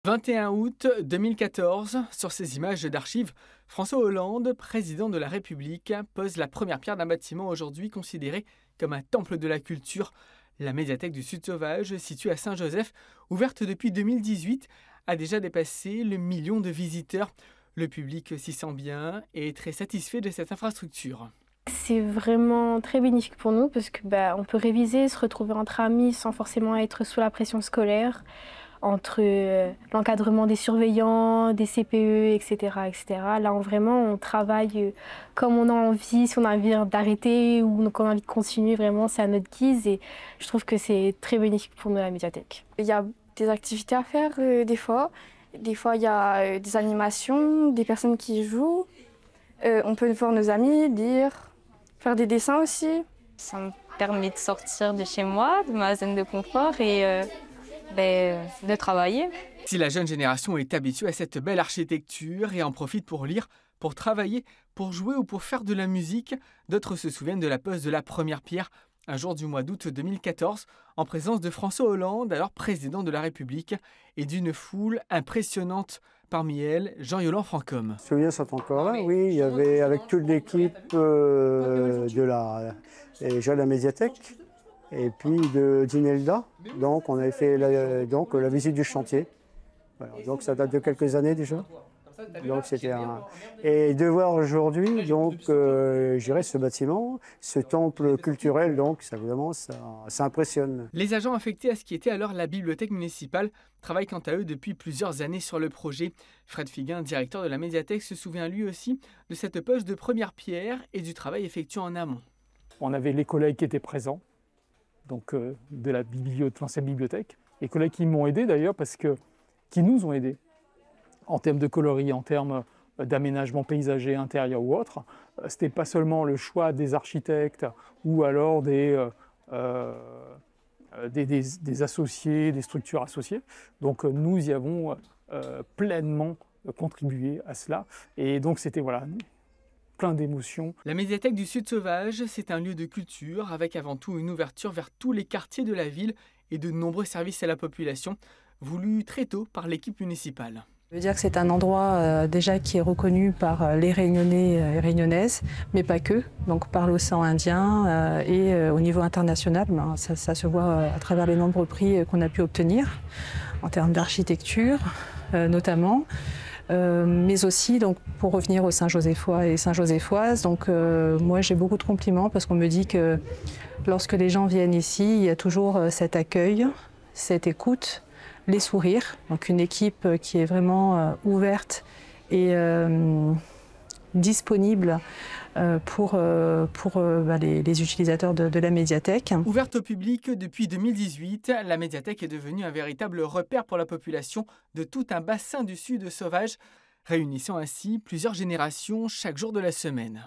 21 août 2014, sur ces images d'archives, François Hollande, président de la République, pose la première pierre d'un bâtiment aujourd'hui considéré comme un temple de la culture. La médiathèque du Sud Sauvage, située à Saint-Joseph, ouverte depuis 2018, a déjà dépassé le million de visiteurs. Le public s'y sent bien et est très satisfait de cette infrastructure. C'est vraiment très bénéfique pour nous parce que on peut réviser, se retrouver entre amis sans forcément être sous la pression scolaire, entre l'encadrement des surveillants, des CPE, etc., etc. Là, vraiment, on travaille comme on a envie, si on a envie d'arrêter ou qu'on a envie de continuer, vraiment, c'est à notre guise et je trouve que c'est très bénéfique pour nous, la médiathèque. Il y a des activités à faire des fois. Des fois, il y a des animations, des personnes qui jouent. On peut voir nos amis, lire, faire des dessins aussi. Ça me permet de sortir de chez moi, de ma zone de confort et de travailler. Si la jeune génération est habituée à cette belle architecture et en profite pour lire, pour travailler, pour jouer ou pour faire de la musique, d'autres se souviennent de la pose de la première pierre, un jour du mois d'août 2014, en présence de François Hollande, alors président de la République, et d'une foule impressionnante. Parmi elles, Jean-Yolande Francom. Je me souviens, sont encore là, oui. Il y avait avec toute l'équipe déjà de la médiathèque et puis de d'Inelda. Donc on avait fait la visite du chantier. Voilà, donc ça date de quelques années déjà. Donc c'était Et de voir aujourd'hui, donc, je dirais ce bâtiment, ce temple culturel, donc ça, évidemment, ça impressionne. Les agents affectés à ce qui était alors la bibliothèque municipale travaillent quant à eux depuis plusieurs années sur le projet. Fred Figuin, directeur de la médiathèque, se souvient lui aussi de cette pose de première pierre et du travail effectué en amont. On avait les collègues qui étaient présents, donc de l'ancienne bibliothèque, les collègues qui m'ont aidé d'ailleurs, qui nous ont aidés en termes de coloris, en termes d'aménagement paysager, intérieur ou autre. Ce n'était pas seulement le choix des architectes ou alors des associés, des structures associées. Donc nous y avons pleinement contribué à cela. Et donc c'était plein d'émotions. La médiathèque du Sud Sauvage, c'est un lieu de culture avec avant tout une ouverture vers tous les quartiers de la ville et de nombreux services à la population, voulus très tôt par l'équipe municipale. Je veux dire que c'est un endroit déjà qui est reconnu par les Réunionnais et Réunionnaises, mais pas que, donc par l'océan Indien et au niveau international, ça se voit à travers les nombreux prix qu'on a pu obtenir, en termes d'architecture notamment, mais aussi donc, pour revenir aux Saint-Joséphois et Saint-Joséphoises. Donc moi j'ai beaucoup de compliments parce qu'on me dit que lorsque les gens viennent ici, il y a toujours cet accueil, cette écoute, les sourires, donc une équipe qui est vraiment ouverte et disponible pour les utilisateurs de la médiathèque. Ouverte au public depuis 2018, la médiathèque est devenue un véritable repère pour la population de tout un bassin du Sud Sauvage, réunissant ainsi plusieurs générations chaque jour de la semaine.